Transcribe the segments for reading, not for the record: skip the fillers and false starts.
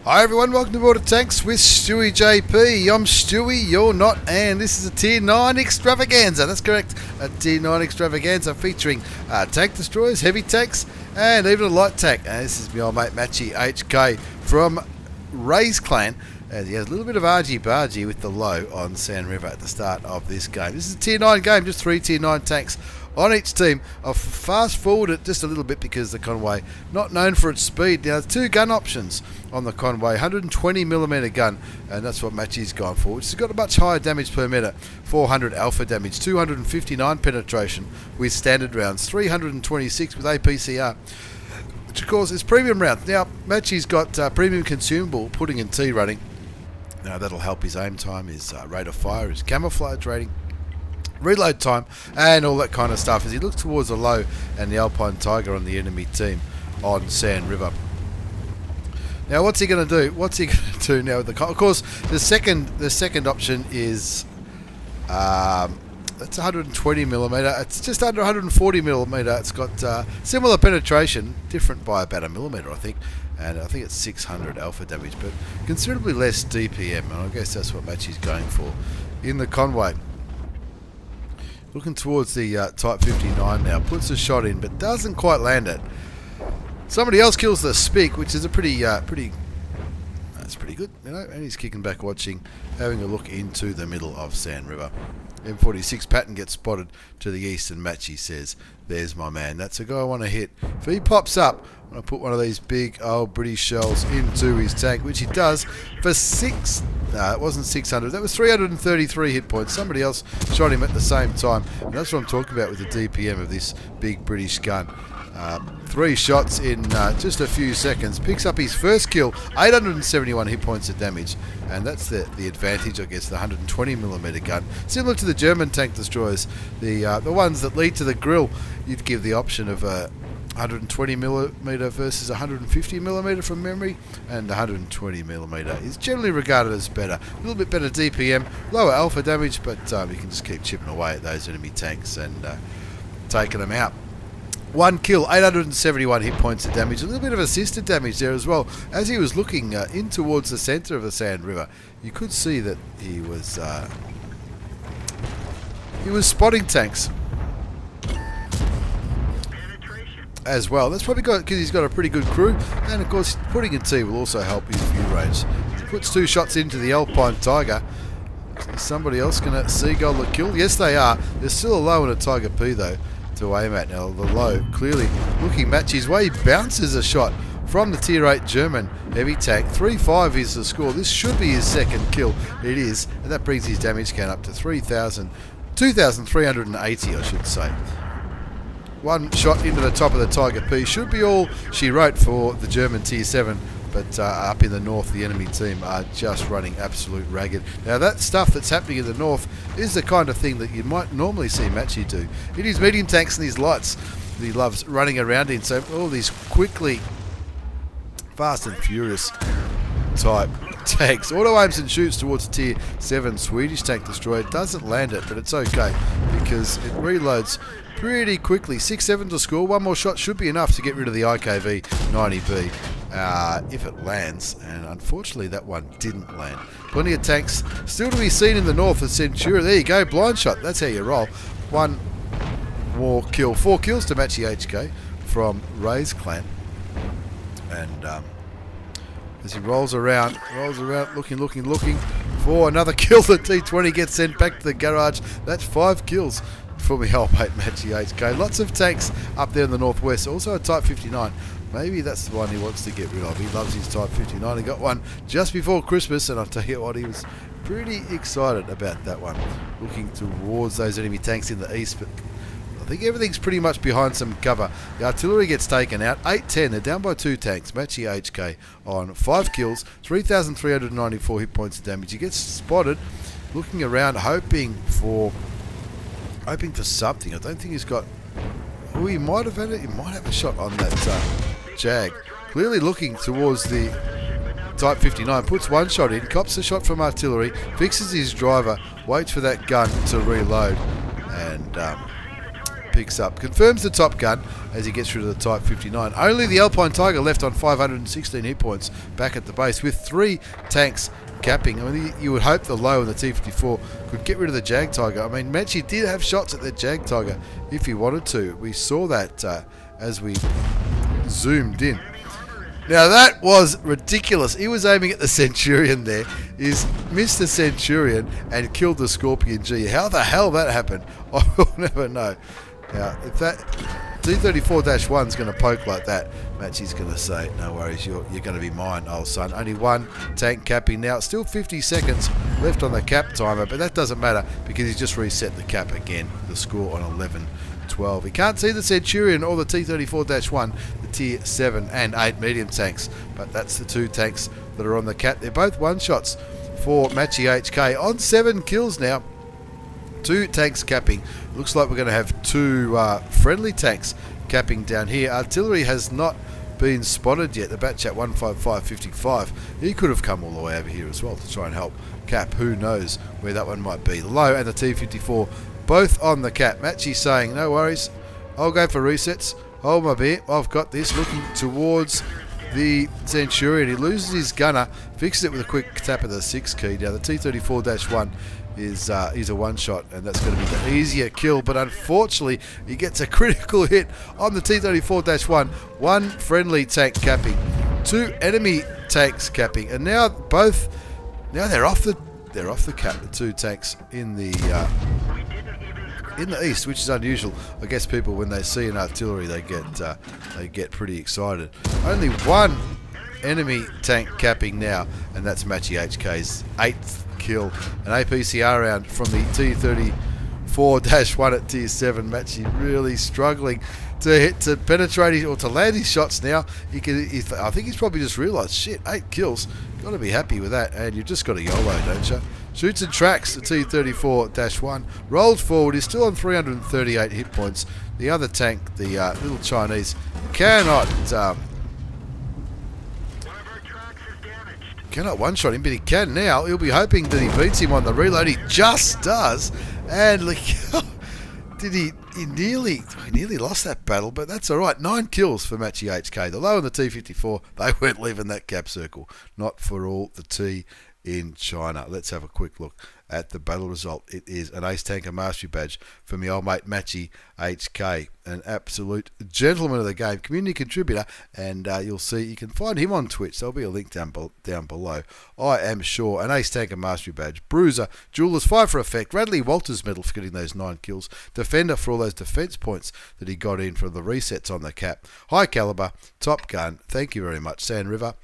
Hi everyone, welcome to Water Tanks with stewiejp. I'm Stewie, you're not, and this is a Tier 9 Extravaganza. That's correct, a Tier 9 Extravaganza featuring tank destroyers, heavy tanks, and even a light tank. And this is my old mate MatchyHK from Ray's clan, as he has a little bit of argy-bargy with the low on Sand River at the start of this game. This is a Tier 9 game, just 3 Tier 9 tanks on each team. I'll fast forward it just a little bit because the Conway, not known for its speed. Now, there's two gun options on the Conway, 120mm gun, and that's what Matchy's gone for, which has got a much higher damage per minute, 400 alpha damage, 259 penetration with standard rounds, 326 with APCR, which of course is premium rounds. Now, Matchy's got premium consumable, pudding and tea running. Now, that'll help his aim time, his rate of fire, his camouflage rating, reload time, and all that kind of stuff as he looks towards the low and the Alpine Tiger on the enemy team on Sand River. Now, what's he going to do? What's he going to do now? Of course, the second option is that's 120mm. It's just under 140mm. It's got similar penetration, different by about a millimeter, I think, and I think it's 600 alpha damage, but considerably less DPM. And I guess that's what Matchy's going for in the Conway. Looking towards the Type 59 now, puts a shot in, but doesn't quite land it. Somebody else kills the Spick, which is a that's pretty good, you know. And he's kicking back, watching, having a look into the middle of Sand River. M46 Patton gets spotted to the east, and Matchy says, "There's my man. That's a guy I want to hit." If he pops up, I'm going to put one of these big old British shells into his tank, which he does for it wasn't 600. That was 333 hit points. Somebody else shot him at the same time, and that's what I'm talking about with the DPM of this big British gun. 3 shots in just a few seconds. Picks up his first kill, 871 hit points of damage, and that's the advantage, I guess, the 120mm gun. Similar to the German tank destroyers, the ones that lead to the grill, you'd give the option of 120mm versus 150mm from memory, and 120mm is generally regarded as better. A little bit better DPM, lower alpha damage, but you can just keep chipping away at those enemy tanks and taking them out. 1 kill, 871 hit points of damage, a little bit of assisted damage there as well. As he was looking in towards the centre of the Sand River, you could see that he was spotting tanks as well. That's probably because he's got a pretty good crew, and of course pudding and tea will also help his view range. He puts 2 shots into the Alpine Tiger. Is somebody else going to seagull the kill? Yes, they are. There's still a low and a Tiger P though to aim at. Now the low clearly looking Matchy's way. He bounces a shot from the Tier 8 German heavy tank. 3-5 is the score. This should be his second kill. It is, and that brings his damage count up to 2,380, I should say. 1 shot into the top of the Tiger P should be all she wrote for the German Tier 7, but up in the north the enemy team are just running absolute ragged. Now that stuff that's happening in the north is the kind of thing that you might normally see Matchy do. In his medium tanks and his lights that he loves running around in, so all these quickly fast and furious type tanks. Auto aims and shoots towards the Tier 7 Swedish tank destroyer. Doesn't land it, but it's okay because it reloads pretty quickly. 6-7 to score. 1 more shot should be enough to get rid of the IKV 90B if it lands, and unfortunately that one didn't land. Plenty of tanks still to be seen in the north of Centura. There you go, blind shot. That's how you roll. 1 more kill. 4 kills to MatchyHK from Ray's clan, and as he rolls around, looking for another kill. The T-20 gets sent back to the garage. That's 5 kills for my old mate MatchyHK. Lots of tanks up there in the northwest. Also a Type 59. Maybe that's the one he wants to get rid of. He loves his Type 59. He got one just before Christmas, and I'll tell you what, he was pretty excited about that one. Looking towards those enemy tanks in the east, but I think everything's pretty much behind some cover. The artillery gets taken out. 8-10. They're down by 2 tanks. MatchyHK on 5 kills, 3,394 hit points of damage. He gets spotted, looking around, hoping for something. I don't think he's got. Oh, he might have had it. He might have a shot on that Jag. Clearly looking towards the Type 59. Puts 1 shot in. Cops a shot from artillery. Fixes his driver. Waits for that gun to reload. And picks up. Confirms the top gun as he gets rid of the Type 59. Only the Alpine Tiger left on 516 hit points back at the base with 3 tanks capping. I mean, you would hope the low and the T54 could get rid of the Jag Tiger. I mean, Matchy did have shots at the Jag Tiger if he wanted to. We saw that as we zoomed in. Now that was ridiculous. He was aiming at the Centurion there. He's missed the Centurion and killed the Scorpion G. How the hell that happened, I will never know. Now, if that T-34-1 is going to poke like that, Matchy's going to say, no worries, you're going to be mine, old son. Only 1 tank capping now. Still 50 seconds left on the cap timer, but that doesn't matter because he's just reset the cap again. The score on 11-12. He can't see the Centurion or the T-34-1, the Tier 7 and 8 medium tanks, but that's the 2 tanks that are on the cap. They're both one-shots for MatchyHK on 7 kills now. 2 tanks capping. Looks like we're going to have 2 friendly tanks capping down here. Artillery has not been spotted yet. The Batchat 15555. He could have come all the way over here as well to try and help cap. Who knows where that one might be. The low and the T54 both on the cap. Matchy saying, no worries, I'll go for resets. Hold my beer, I've got this. Looking towards the Centurion. He loses his gunner, fixes it with a quick tap of the 6 key. Now the T-34-1 is a one-shot, and that's going to be the easier kill, but unfortunately he gets a critical hit on the T-34-1. 1 friendly tank capping, 2 enemy tanks capping, and now they're off the cap, the 2 tanks in the east, which is unusual. I guess people, when they see an artillery, they get pretty excited. Only 1 enemy tank capping now, and that's MatchyHK's 8th kill. An APCR round from the T-34-1 at Tier 7. Matchy really struggling to penetrate or to land his shots now. I think he's probably just realised, shit, 8 kills. Got to be happy with that, and you've just got a YOLO, don't you? Shoots and tracks the T-34-1. Rolls forward. He's still on 338 hit points. The other tank, the little Chinese, cannot one-shot him, but he can now. He'll be hoping that he beats him on the reload. He just does. And look, he nearly lost that battle, but that's all right. 9 kills for MatchyHK. The low on the T-54, they weren't leaving that cap circle. Not for all the T in China. Let's have a quick look at the battle result. It is an Ace Tanker Mastery Badge for my old mate MatchyHK, an absolute gentleman of the game, community contributor, and you'll see you can find him on Twitch. There'll be a link down below. I am sure an Ace Tanker Mastery Badge, Bruiser, Jewelers, 5 for effect, Radley Walters medal for getting those 9 kills, Defender for all those defense points that he got in from the resets on the cap, High Caliber, Top Gun, thank you very much, Sand River.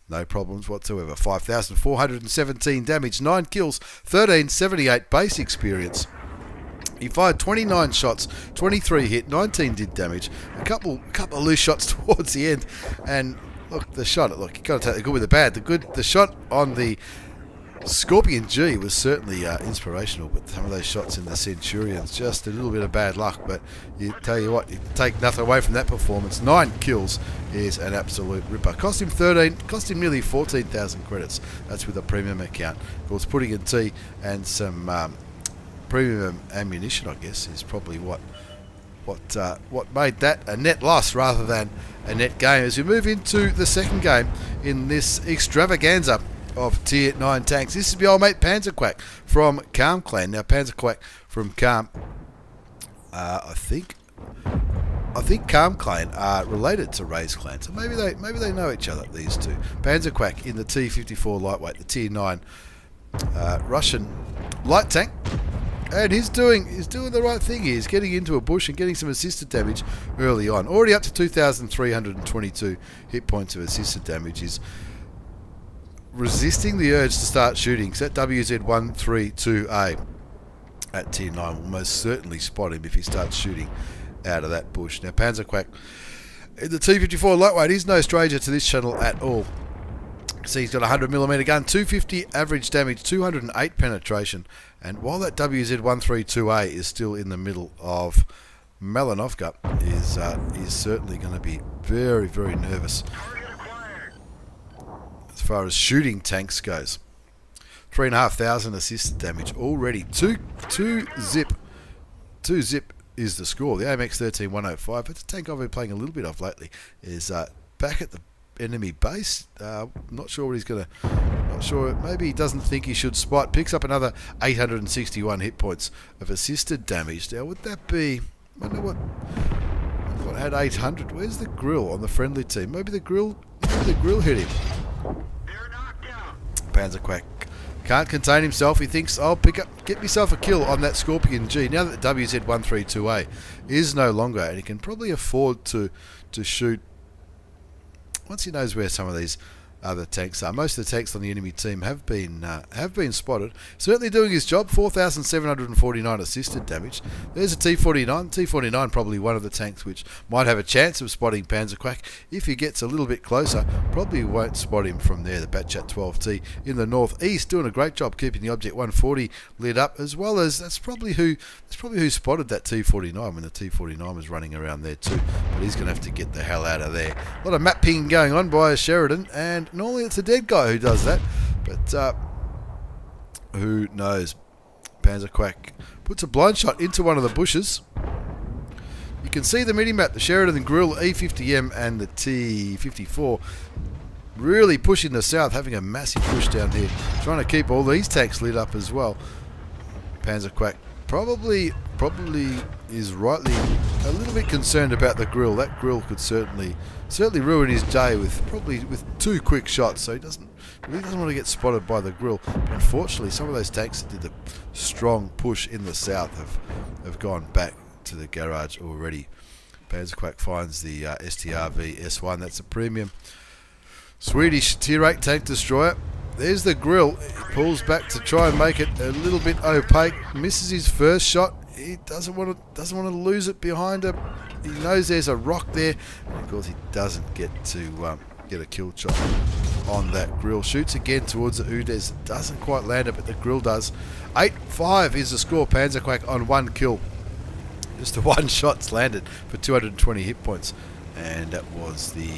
No problems whatsoever. 5,417 damage, 9 kills, 1378 base experience. He fired 29 shots, 23 hit, 19 did damage. A couple of loose shots towards the end. And look, you got to take the good with the bad. The shot on the Scorpion G was certainly inspirational, but some of those shots in the Centurions, just a little bit of bad luck. But you tell you what, you take nothing away from that performance. 9 kills is an absolute ripper. Cost him nearly 14,000 credits. That's with a premium account. Of course, putting in T and some premium ammunition, I guess, is probably what made that a net loss rather than a net gain. As we move into the second game in this extravaganza of Tier 9 tanks. This is my old mate panzerquack from Calm Clan. Now panzerquack from Calm, I think Calm Clan are related to Ray's Clan, so maybe they know each other, these two. panzerquack in the T54 Lightweight, the Tier 9 Russian light tank. And he's doing the right thing here. He's getting into a bush and getting some assisted damage early on. Already up to 2,322 hit points of assisted damage. He's resisting the urge to start shooting. So that WZ132A at Tier 9 will most certainly spot him if he starts shooting out of that bush. Now panzerquack in the T54 Lightweight, he's no stranger to this channel at all. See, he's got a 100mm gun, 250 average damage, 208 penetration, and while that WZ132A is still in the middle of Malinovka, is certainly going to be very, very nervous as far as shooting tanks goes. 3,500 assisted damage already. Two zip is the score. The AMX 13105, it's a tank I've been playing a little bit of lately, is back at the enemy base. Not sure what he's going to... Not sure. Maybe he doesn't think he should spot. Picks up another 861 hit points of assisted damage. Now, would that be... I wonder what had 800. Where's the grill on the friendly team? Maybe the grill hit him. Panzerquack can't contain himself. He thinks, I'll get myself a kill on that Scorpion G. Now that the WZ132A is no longer, and he can probably afford to shoot once he knows where some of these other tanks are. Most of the tanks on the enemy team have been spotted. Certainly doing his job. 4,749 assisted damage. There's a T49. T49 probably one of the tanks which might have a chance of spotting Panzerquack. If he gets a little bit closer, probably won't spot him from there. The Batchat 12T in the northeast doing a great job keeping the Object 140 lit up, as well as that's probably who spotted that T49 when the T49 was running around there too. But he's going to have to get the hell out of there. A lot of map pinging going on by Sheridan, and normally it's a dead guy who does that, but who knows. Panzerquack puts a blind shot into one of the bushes. You can see the mini-map, the Sheridan Grill, E50M and the T54 really pushing the south, having a massive push down here, trying to keep all these tanks lit up as well. Panzerquack probably is rightly a little bit concerned about the grill. That grill could certainly ruin his day with two quick shots, so he really doesn't want to get spotted by the grill. But unfortunately, some of those tanks that did the strong push in the south have gone back to the garage already. Panzerquack finds the STRV S1. That's a premium Swedish Tier 8 tank destroyer. There's the grill. He pulls back to try and make it a little bit opaque. Misses his first shot. He doesn't want to lose it behind him. He knows there's a rock there, and of course he doesn't get to get a kill shot on that grill. Shoots again towards the Udes. Doesn't quite land it, but the grill does. 8-5 is the score. Panzerquack on one kill. Just the one shot's landed for 220 hit points. And that was the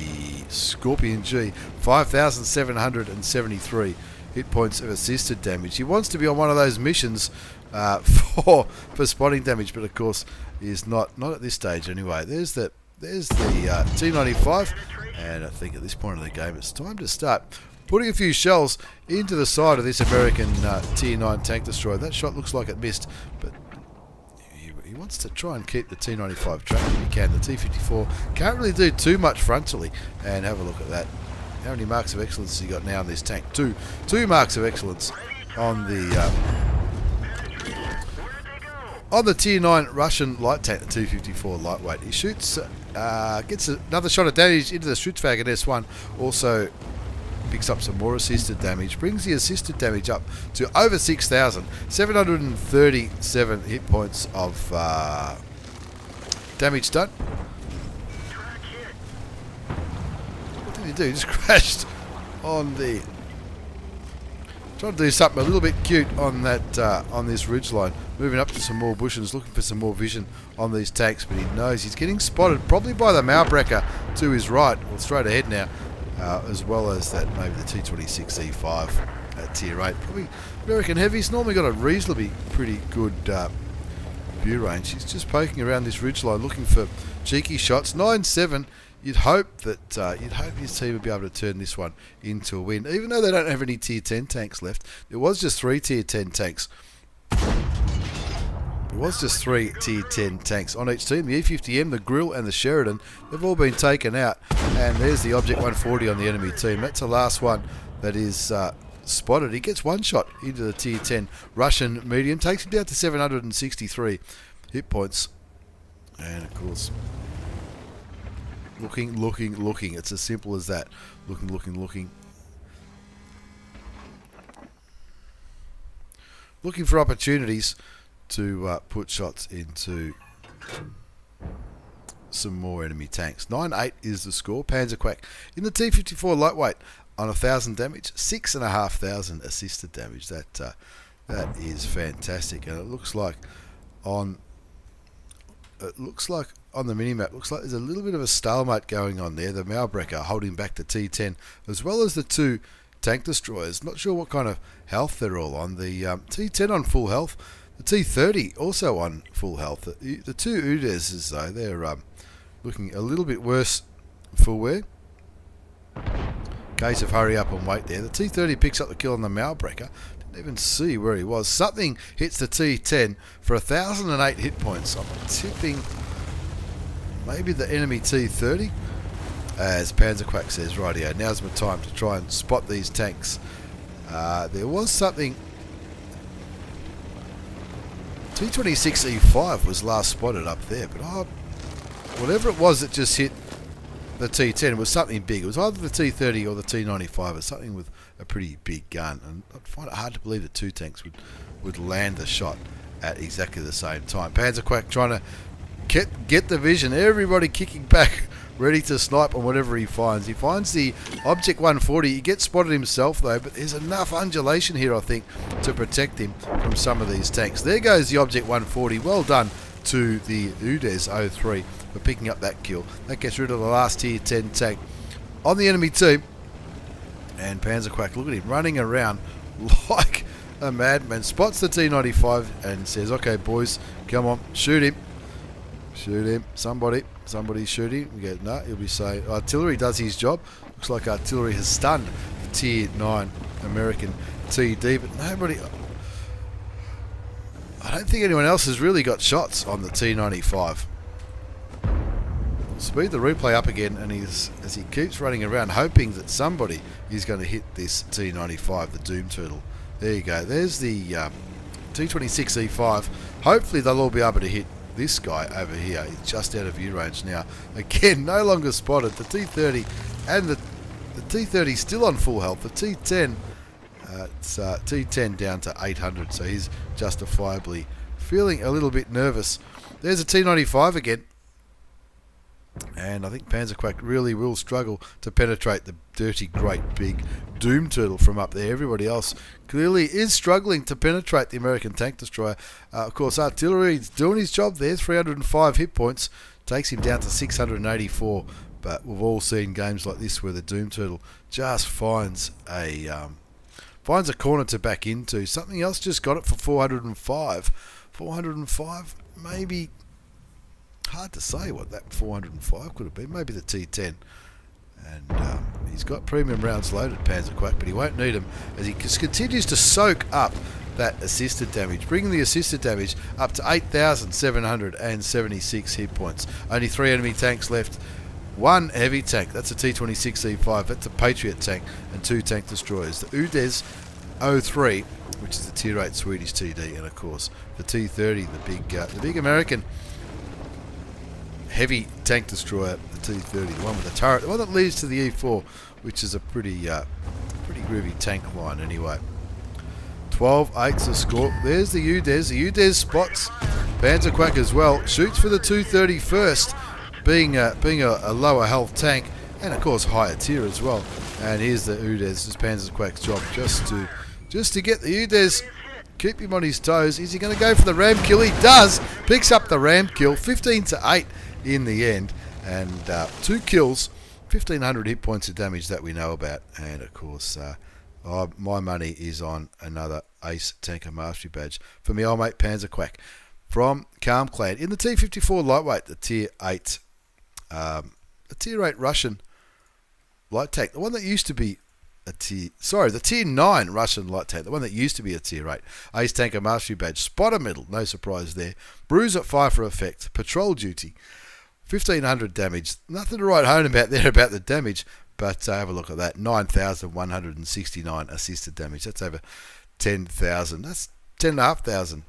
Scorpion G. 5,773 hit points of assisted damage. He wants to be on one of those missions for spotting damage, but of course he is not at this stage anyway. There's the T95, and I think at this point of the game it's time to start putting a few shells into the side of this American Tier 9 tank destroyer. That shot looks like it missed, but he wants to try and keep the T95 track if he can. The T54 can't really do too much frontally. And have a look at that. How many marks of excellence has he got now in this tank? Two marks of excellence on the Tier 9 Russian light tank, the T54 Lightweight. He shoots, gets another shot of damage into the Extravaganza S1. Also picks up some more assisted damage, brings the assisted damage up to over 6,000, 737 hit points of damage done. What did he do? He just crashed on the... Trying to do something a little bit cute on that on this ridgeline, moving up to some more bushes, looking for some more vision on these tanks, but he knows he's getting spotted probably by the Mauerbrecher to his right, or straight ahead now. As well as that, maybe the T26E5 at Tier 8. Probably American Heavy's normally got a reasonably pretty good view range. He's just poking around this ridgeline looking for cheeky shots. 9-7. You'd hope his team would be able to turn this one into a win, even though they don't have any Tier 10 tanks left. There was just 3 Tier 10 tanks. It was just 3 Tier 10 tanks on each team. The E50M, the Grill and the Sheridan, they've all been taken out. And there's the Object 140 on the enemy team. That's the last one that is spotted. He gets one shot into the Tier 10 Russian medium. Takes him down to 763 hit points. And of course, looking. It's as simple as that. Looking. Looking for opportunities to put shots into some more enemy tanks. 9-8 is the score. Panzerquack in the T54 Lightweight on 1,000 damage, 6,500 assisted damage. That is fantastic, and it looks like on the minimap, looks like there's a little bit of a stalemate going on there. The Mauerbrecher holding back the T10 as well as the 2 tank destroyers. Not sure what kind of health they're all on. The T10 on full health. The T30 also on full health. The two UDESs, though, they're looking a little bit worse for wear. Case of hurry up and wait there. The T30 picks up the kill on the Malbreaker. Didn't even see where he was. Something hits the T10 for 1,008 hit points. I'm tipping maybe the enemy T30. As panzerquack says, rightio, now's my time to try and spot these tanks. There was something... T26E5 was last spotted up there, but whatever it was that just hit the T10 was something big. It was either the T30 or the T95, or something with a pretty big gun. And I'd find it hard to believe that two tanks would land the shot at exactly the same time. panzerquack trying to get the vision. Everybody kicking back, ready to snipe on whatever he finds. He finds the Object 140. He gets spotted himself though, but there's enough undulation here, I think, to protect him from some of these tanks. There goes the Object 140. Well done to the UDES 03 for picking up that kill. That gets rid of the last tier 10 tank on the enemy team. And panzerquack, look at him running around like a madman. Spots the T95 and says, okay boys, come on, shoot him. Shoot him. Somebody shoot him. We go, no, he'll be saying artillery does his job. Looks like artillery has stunned the tier 9 American TD, but nobody... I don't think anyone else has really got shots on the T95. Speed the replay up again, and as he keeps running around hoping that somebody is going to hit this T95, the Doom Turtle. There you go. There's the T26E5. Hopefully they'll all be able to hit this guy over here. He's just out of view range now. Again, no longer spotted. The T30 and the T30 still on full health. The T10, it's T10 down to 800, so he's justifiably feeling a little bit nervous. There's a T95 again. And I think panzerquack really will struggle to penetrate the dirty, great, big Doom Turtle from up there. Everybody else clearly is struggling to penetrate the American tank destroyer. Of course, artillery is doing his job there. 305 hit points. Takes him down to 684. But we've all seen games like this where the Doom Turtle just finds a corner to back into. Something else just got it for 405. 405, maybe... Hard to say what that 405 could have been. Maybe the T10. And he's got premium rounds loaded, panzerquack, but he won't need them as he just continues to soak up that assisted damage, bringing the assisted damage up to 8,776 hit points. Only 3 enemy tanks left. 1 heavy tank. That's a T26E5. That's a Patriot tank, and 2 tank destroyers. The UDES 03, which is the tier 8 Swedish TD, and of course the T30, the big American heavy tank destroyer, the T30, the one with the turret, the one that leads to the E4, which is a pretty groovy tank line anyway. 12-8's the score. There's the UDES. The UDES spots panzerquack as well. Shoots for the 230 first, being a lower health tank, and of course higher tier as well. And here's the UDES. It's panzerquack's job just to get the UDES. Keep him on his toes. Is he going to go for the ram kill? He does. Picks up the ram kill. 15-8 in the end. And 2 kills. 1,500 hit points of damage that we know about. And of course, my money is on another Ace Tanker Mastery Badge for me old mate panzerquack from Calm Clan in the T54 Lightweight, the tier 8 Russian light tank, the one that used to be the tier 9 Russian light tank, the one that used to be a tier 8 Ace Tanker Mastery Badge, spotter medal, no surprise there, bruise at fire for effect, patrol duty, 1,500 damage, nothing to write home about there about the damage, but have a look at that, 9,169 assisted damage, that's over 10,000, that's 10,500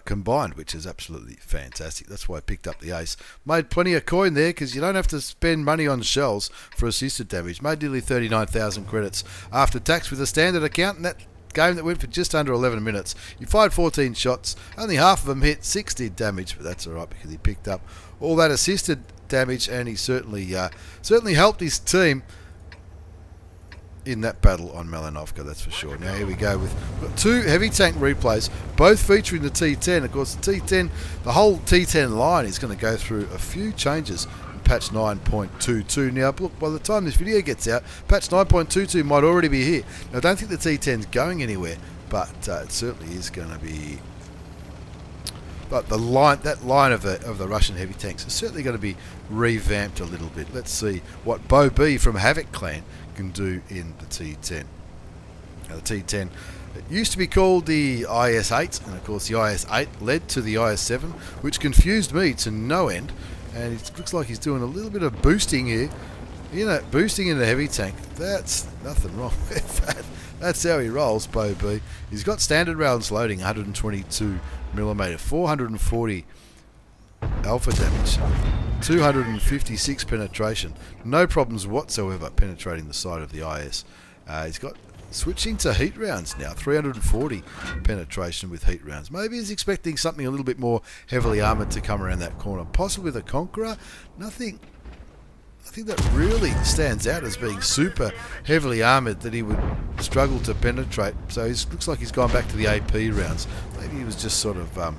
combined, which is absolutely fantastic. That's why I picked up the ace. Made plenty of coin there because you don't have to spend money on shells for assisted damage. Made nearly 39,000 credits after tax with a standard account in that game that went for just under 11 minutes. He fired 14 shots, only half of them hit, 6 did damage, but that's alright because he picked up all that assisted damage and he certainly helped his team in that battle on Malinovka, that's for sure. Now here we go with 2 heavy tank replays, both featuring the T10. Of course, the T10, the whole T10 line is going to go through a few changes in patch 9.22. Now, look, by the time this video gets out, patch 9.22 might already be here. Now, I don't think the T10's going anywhere, but it certainly is going to be. But that line of the Russian heavy tanks is certainly going to be revamped a little bit. Let's see what BeauB from Havoc Clan can do in the T-10. Now, the T-10, it used to be called the IS-8, and of course the IS-8 led to the IS-7, which confused me to no end. And it looks like he's doing a little bit of boosting here. You know, boosting in the heavy tank, that's nothing wrong with that. That's how he rolls, BeauB. He's got standard rounds loading, 122mm, 440 alpha damage, 256 penetration. No problems whatsoever penetrating the side of the IS. He's got switching to heat rounds now, 340 penetration with heat rounds. Maybe he's expecting something a little bit more heavily armoured to come around that corner. Possibly the Conqueror. Nothing that really stands out as being super heavily armoured that he would struggle to penetrate. So it looks like he's gone back to the AP rounds. Maybe he was just sort of, I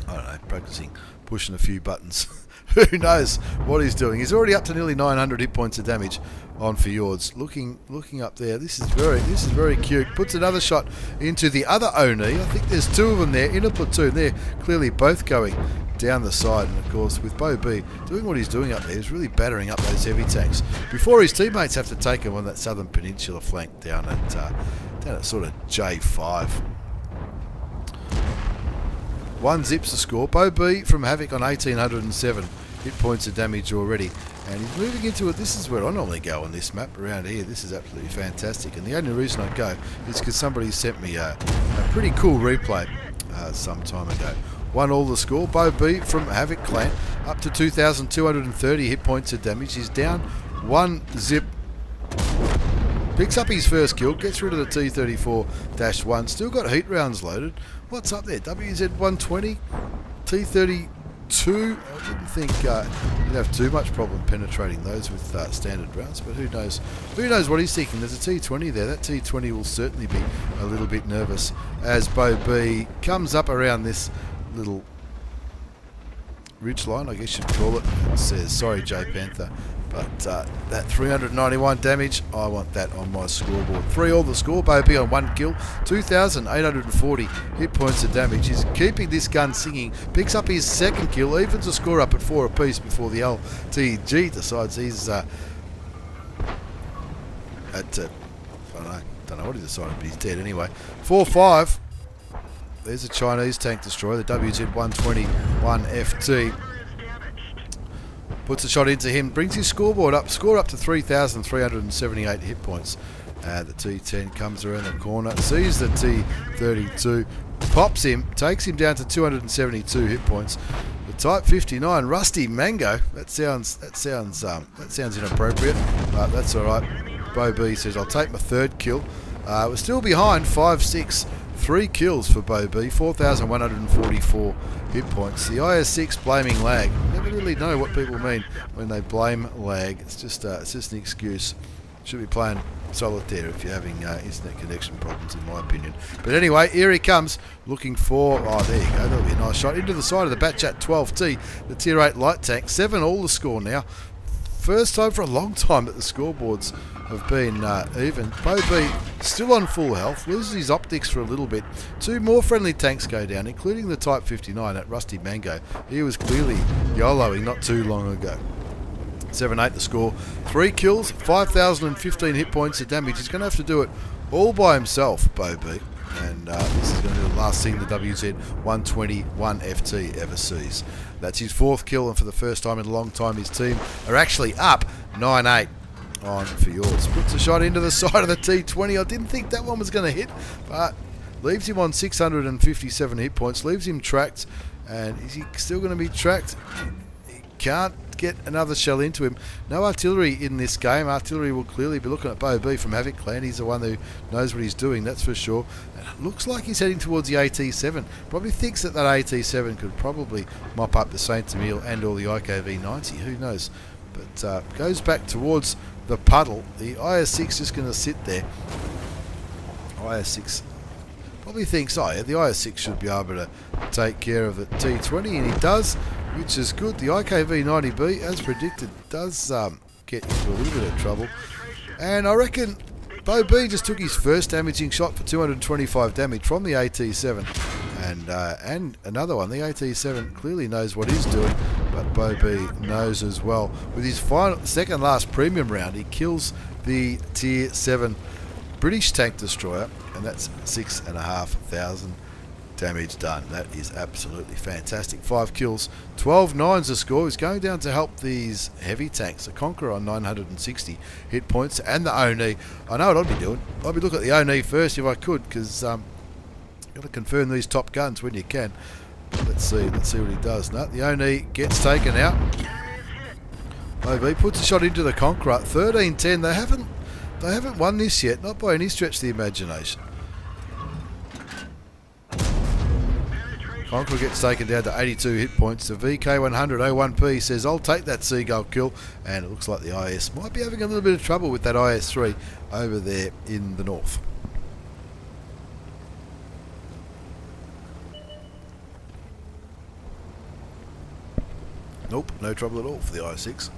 don't know, practicing pushing a few buttons. Who knows what he's doing? He's already up to nearly 900 hit points of damage on Fjords. Looking up there. This is very cute. Puts another shot into the other Oni. I think there's two of them there in a platoon. They're clearly both going down the side, and of course with BeauB doing what he's doing up there, he's really battering up those heavy tanks before his teammates have to take him on that southern peninsula flank down at sort of J5. 1 zips the score. BeauB from Havoc on 1807 hit points of damage already, and he's moving into it. This is where I normally go on this map around here. This is absolutely fantastic, and the only reason I go is because somebody sent me a pretty cool replay some time ago. 1 all the score. BeauB from Havoc Clan up to 2,230 hit points of damage. He's down 1 zip. Picks up his first kill, gets rid of the T-34-1. Still got heat rounds loaded. What's up there? WZ-120, T-32. I didn't think you'd have too much problem penetrating those with standard rounds, but who knows? Who knows what he's thinking? There's a T-20 there. That T-20 will certainly be a little bit nervous as BeauB comes up around this little ridge line, I guess you'd call it. It says, sorry, J Panther, but that 391 damage, I want that on my scoreboard. 3 all the score. BeauB on 1 kill, 2,840 hit points of damage. He's keeping this gun singing. Picks up his second kill, evens the score up at 4 apiece before the LTG decides he's I don't know what he decided, but he's dead anyway. 4-5. There's a Chinese tank destroyer, the WZ-121FT. Puts a shot into him, brings his score up to 3,378 hit points. The T-10 comes around the corner, sees the T-32, pops him, takes him down to 272 hit points. The Type 59, Rusty Mango. That sounds inappropriate, but that's all right. BeauB says, "I'll take my third kill." We're still behind 5-6. 3 kills for BeauB, 4,144 hit points. The IS-6 blaming lag. Never really know what people mean when they blame lag. It's just an excuse. Should be playing solitaire if you're having internet connection problems, in my opinion. But anyway, here he comes, looking for. Oh, there you go. That'll be a nice shot into the side of the Batchat 12T, the Tier 8 light tank. 7 all the score now. First time for a long time that the scoreboards have been even. BeauB still on full health, loses his optics for a little bit. 2 more friendly tanks go down, including the Type 59 at Rusty Mango. He was clearly YOLOing not too long ago. 7-8 the score. 3 kills, 5,015 hit points of damage. He's going to have to do it all by himself, BeauB. And this is going to be the last thing the WZ-121FT ever sees. That's his 4th kill, and for the first time in a long time, his team are actually up 9-8 on Fjords. Puts a shot into the side of the T-20. I didn't think that one was going to hit, but leaves him on 657 hit points. Leaves him tracked, and is he still going to be tracked? He can't get another shell into him. No artillery in this game. Artillery will clearly be looking at BeauB from Havoc Clan. He's the one who knows what he's doing, that's for sure. And it looks like he's heading towards the AT-7. Probably thinks that AT-7 could probably mop up the Saint Emile and all the IKV-90. Who knows? But goes back towards the puddle. The IS-6 just going to sit there. IS-6 probably thinks, oh yeah, the IS-6 should be able to take care of the T-20, and he does, which is good. The IKV-90B, as predicted, does get into a little bit of trouble. And I reckon BeauB just took his first damaging shot for 225 damage from the AT7, and another one. The AT7 clearly knows what he's doing, but BeauB knows as well. With his second last premium round, he kills the Tier 7 British tank destroyer, and that's 6,500 damage done. That is absolutely fantastic. 5 kills, 12 nines the score. He's going down to help these heavy tanks. The Conqueror on 960 hit points, and the Oni. I know what I'd be doing. I'd be looking at the Oni first if I could, because got to confirm these top guns when you can. Let's see what he does. No, the Oni gets taken out. BeauB puts a shot into the Conqueror. 13-10. They haven't won this yet, not by any stretch of the imagination. Conqueror gets taken down to 82 hit points. The VK100-01P says, I'll take that Seagull kill, and it looks like the IS might be having a little bit of trouble with that IS-3 over there in the north. Nope, no trouble at all for the IS-6.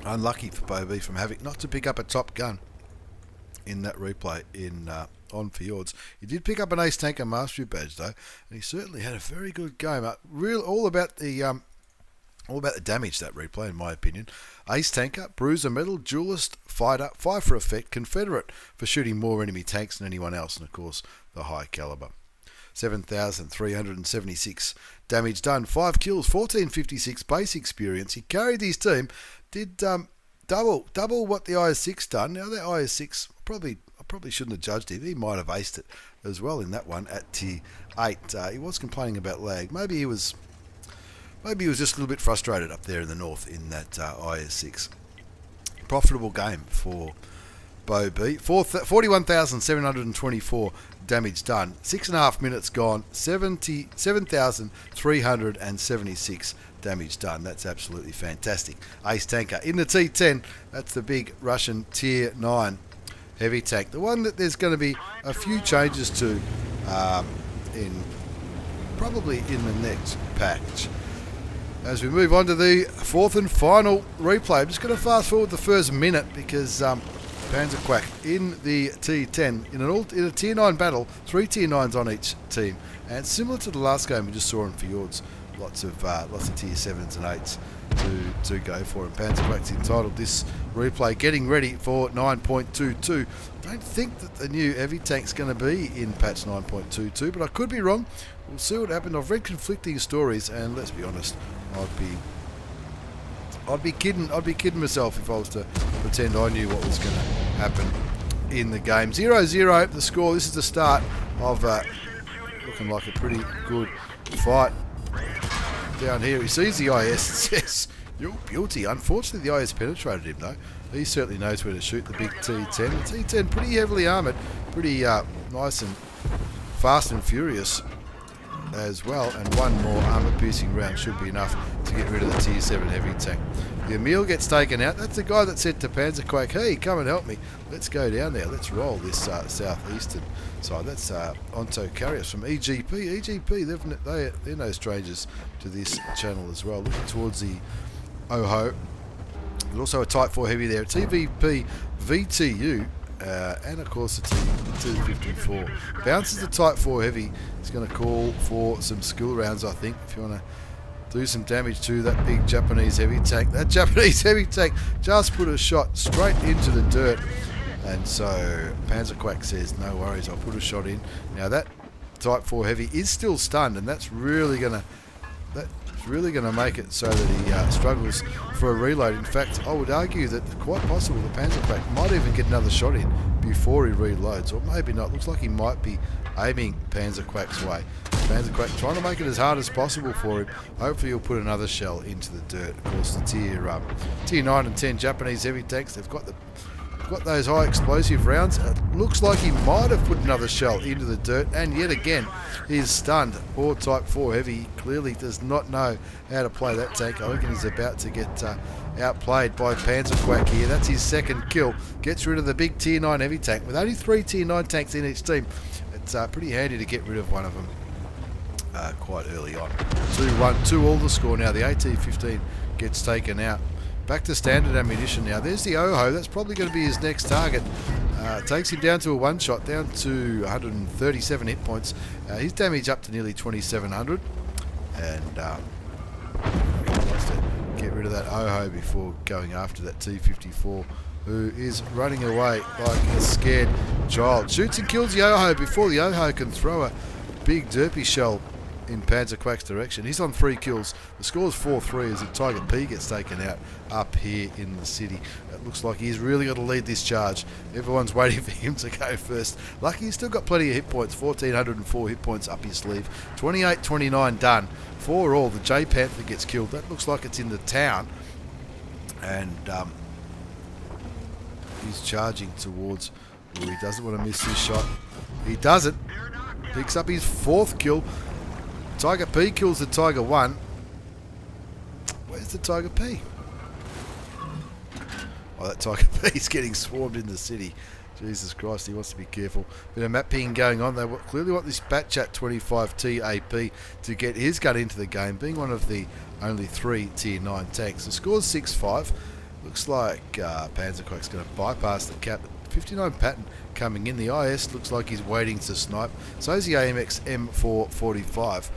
Unlucky for BeauB from having not to pick up a top gun in that replay on Fjords. He did pick up an Ace Tanker Mastery badge though, and he certainly had a very good game. All about the damage, that replay, in my opinion. Ace Tanker, Bruiser Medal, Duelist, Fighter, 5 for effect, Confederate for shooting more enemy tanks than anyone else, and of course the high caliber. 7,376 damage done, 5 kills, 1456 base experience. He carried his team, did double what the IS-6 done. Now that IS-6, I probably shouldn't have judged him. He might have aced it as well in that one at T8. He was complaining about lag. Maybe he was just a little bit frustrated up there in the north in that IS-6. Profitable game for BeauB. 41,724 damage done. 6.5 minutes gone. 7,376 damage done. That's absolutely fantastic. Ace Tanker in the T-10. That's the big Russian Tier 9 heavy tank. The one that there's going to be a few changes to probably in the next package. As we move on to the fourth and final replay, I'm just going to fast forward the first minute because panzerquack in the T10 in a Tier 9 battle, 3 Tier 9s on each team, and similar to the last game we just saw in Fjords, lots of Tier 7s and 8s to go for. And panzerquack's entitled this replay "Getting Ready for 9.22." Don't think that the new heavy tank's going to be in patch 9.22, but I could be wrong. We'll see what happened. I've read conflicting stories, and let's be honest, I'd be kidding myself if I was to pretend I knew what was going to happen in the game. 0-0 the score. This is the start of looking like a pretty good fight down here. He sees the IS and says, "You're guilty." Unfortunately, the IS penetrated him though. He certainly knows where to shoot the big T10. The T10 pretty heavily armoured, pretty nice and fast and furious as well, and one more armour-piercing round should be enough to get rid of the Tier 7 heavy tank. The Emil gets taken out. That's the guy that said to panzerquack, "Hey, come and help me. Let's go down there. Let's roll this southeastern side." That's Onto Carriers from EGP. EGP, they're no strangers to this channel as well. Looking towards the OHO. There's also a Type 4 heavy there. TVP VTU. And of course the T54 bounces the Type 4 heavy. It's going to call for some skill rounds, I think, if you want to do some damage to that big Japanese heavy tank. That Japanese heavy tank just put a shot straight into the dirt, and so panzerquack says, "No worries, I'll put a shot in." Now that Type 4 heavy is still stunned, and that's really going to make it so that he struggles for a reload. In fact, I would argue that quite possible the panzerquack might even get another shot in before he reloads, or maybe not. Looks like he might be aiming panzerquack's way. Panzerquack trying to make it as hard as possible for him. Hopefully he'll put another shell into the dirt. Of course, the Tier 9 and 10 Japanese heavy tanks, they've got those high explosive rounds. It looks like he might have put another shell into the dirt, and yet again he's stunned. Poor Type 4 heavy. He clearly does not know how to play that tank. I reckon he's about to get outplayed by panzerquack here. That's his second kill. Gets rid of the big Tier 9 heavy tank. With only 3 Tier 9 tanks in each team, it's pretty handy to get rid of one of them quite early on. 2-1, 2-all the score now. The AT-15 gets taken out. Back to standard ammunition now. There's the OHO. That's probably going to be his next target. Takes him down to a one-shot, down to 137 hit points. His damage up to nearly 2,700. And wants to get rid of that Oho before going after that T54, who is running away like a scared child. Shoots and kills the Oho before the Oho can throw a big derpy shell in panzerquack's direction. He's on 3 kills. The score's 4-3 as the Tiger P gets taken out up here in the city. It looks like he's really got to lead this charge. Everyone's waiting for him to go first. Lucky he's still got plenty of hit points. 1,404 hit points up his sleeve. 28-29 done. 4 all. The J Panther gets killed. That looks like it's in the town. And he's charging towards... Oh, he doesn't want to miss his shot. He doesn't. Picks up his 4th kill. Tiger P kills the Tiger 1. Where's the Tiger P? Oh, that Tiger P's getting swarmed in the city. Jesus Christ, he wants to be careful. Bit of map ping going on. They clearly want this Batchat 25T AP to get his gun into the game, being one of the only 3 Tier 9 tanks. The score's 6-5. Looks like panzerquack's going to bypass the cap. 59 pattern coming in. The IS looks like he's waiting to snipe. So is the AMX M445.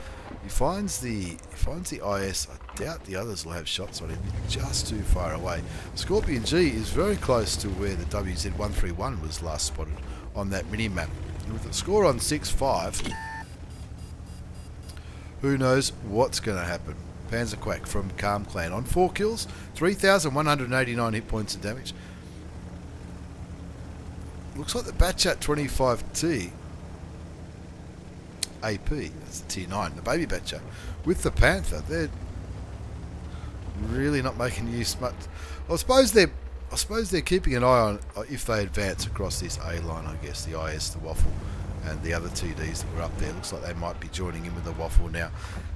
He finds the IS. I doubt the others will have shots on him. Just too far away. Scorpion G is very close to where the WZ131 was last spotted on that mini-map. And with the score on 6-5, who knows what's going to happen. panzerquack from Calm Clan on 4 kills, 3,189 hit points of damage. Looks like the Batchat 25T AP, that's the Tier 9, the baby Batchat, with the Panther. They're really not making use much. I suppose they're keeping an eye on if they advance across this A line. I guess the IS, the Waffle, and the other TDs that were up there. Looks like they might be joining in with the Waffle now.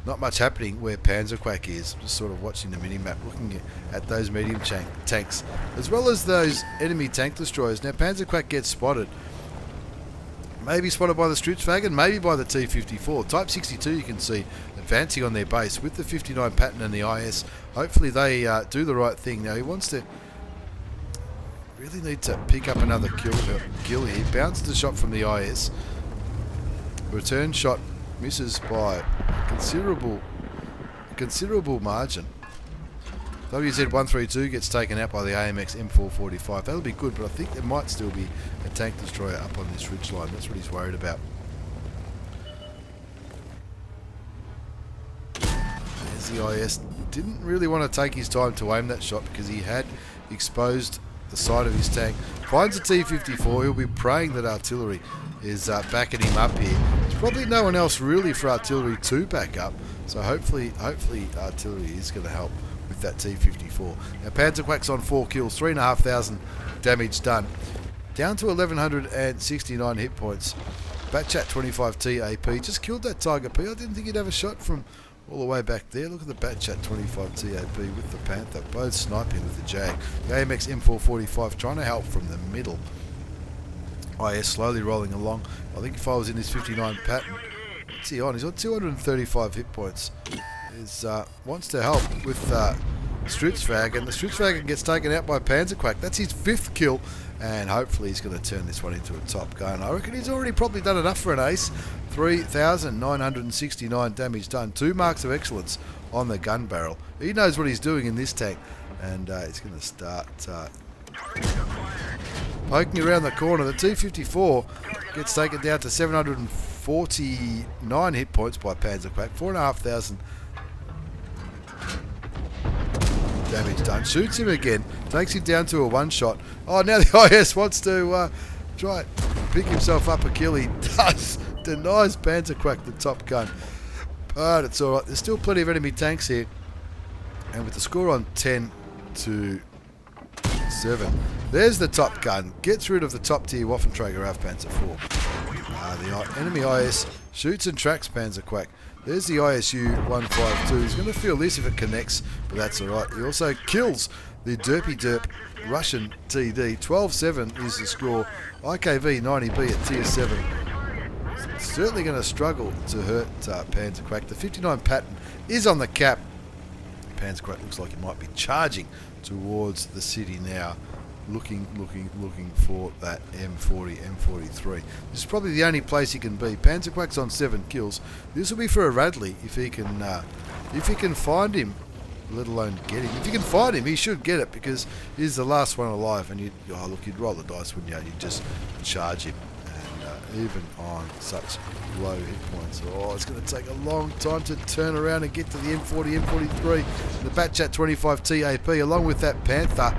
Not much happening where panzerquack is. Just sort of watching the mini-map, looking at those medium tanks, as well as those enemy tank destroyers. Now panzerquack gets spotted. Maybe spotted by the Extravaganza, maybe by the T54. Type 62 you can see advancing on their base with the 59 pattern and the IS. Hopefully they do the right thing. Now he wants to... really need to pick up another kill here. Bounces the shot from the IS. Return shot misses by a considerable margin. WZ132 gets taken out by the AMX M445. That'll be good, but I think there might still be a tank destroyer up on this ridge line. That's what he's worried about. There's the IS. Didn't really want to take his time to aim that shot because he had exposed the side of his tank. Finds a T54. He'll be praying that artillery is backing him up here. There's probably no one else really for artillery to back up, so hopefully artillery is going to help with that T54. Now panzerquack's on 4 kills, 3,500 damage done, down to 1,169 hit points. Batchat 25T AP just killed that Tiger P. I didn't think he'd have a shot from all the way back there. Look at the Batchat 25T AP with the Panther, both sniping with the Jag. The AMX M445 trying to help from the middle. IS slowly rolling along. I think if I was in this 59 pattern, what's he on? He's on 235 hit points. He wants to help with Extravaganza, and the Extravaganza gets taken out by panzerquack. That's his 5th kill, and hopefully he's going to turn this one into a top gun. I reckon he's already probably done enough for an ace. 3,969 damage done. 2 marks of excellence on the gun barrel. He knows what he's doing in this tank, and he's going to start poking around the corner. The T54 gets taken down to 749 hit points by panzerquack. 4,500 damage done. Shoots him again. Takes him down to a one-shot. Oh, now the IS wants to try and pick himself up a kill. He does. Denies panzerquack the top gun. But it's alright. There's still plenty of enemy tanks here. And with the score on 10-7, there's the top gun. Gets rid of the top tier Waffenträger auf Panzer 4. The enemy IS shoots and tracks panzerquack. There's the ISU 152. He's going to feel this if it connects, but that's alright. He also kills the derp Russian TD. 12-7 is the score. IKV 90B at tier 7. Certainly going to struggle to hurt panzerquack. The 59 pattern is on the cap. Panzerquack looks like he might be charging towards the city now. looking for that M40, M43. This is probably the only place he can be. Panzerquack's on 7 kills. This will be for a Radley if he can find him, let alone get him. If you can find him, he should get it because he's the last one alive. And you'd roll the dice, wouldn't you? You'd just charge him. And even on such low hit points, it's going to take a long time to turn around and get to the M40, M43. The Batchat 25 TAP, along with that Panther.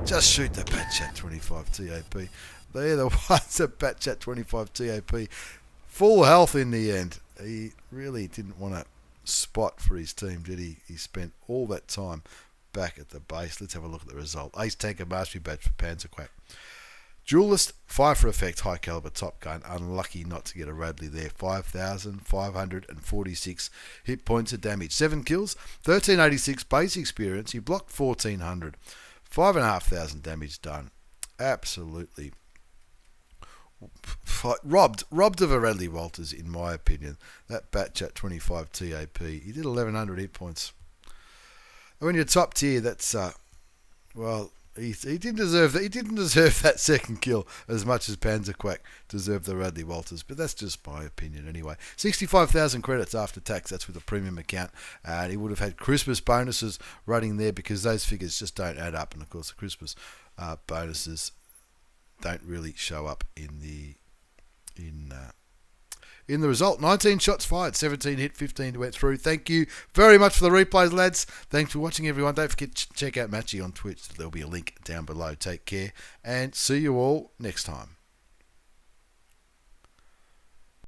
Just shoot the Batchat 25 TAP. They're the ones at Batchat 25 TAP. Full health in the end. He really didn't want to spot for his team, did he? He spent all that time back at the base. Let's have a look at the result. Ace Tanker Mastery Badge for Panzerquack. Duelist, Fire for Effect, High Caliber Top Gun. Unlucky not to get a Radley there. 5,546 hit points of damage. 7 kills, 1386 base experience. He blocked 1,400. 5,500 damage done. Absolutely robbed of a Radley Walters, in my opinion. That Batchat 25 TAP. He did 1,100 hit points. And when you're top tier, that's he didn't deserve that. He didn't deserve that second kill as much as Panzerquack deserved the Radley Walters, but that's just my opinion anyway. 65,000 credits after tax. That's with a premium account, and he would have had Christmas bonuses running there because those figures just don't add up. And of course, the Christmas bonuses don't really show up in the result. 19 shots fired, 17 hit, 15 went through. Thank you very much for the replays, lads. Thanks for watching, everyone. Don't forget to check out Matchy on Twitch. There'll be a link down below. Take care, and see you all next time.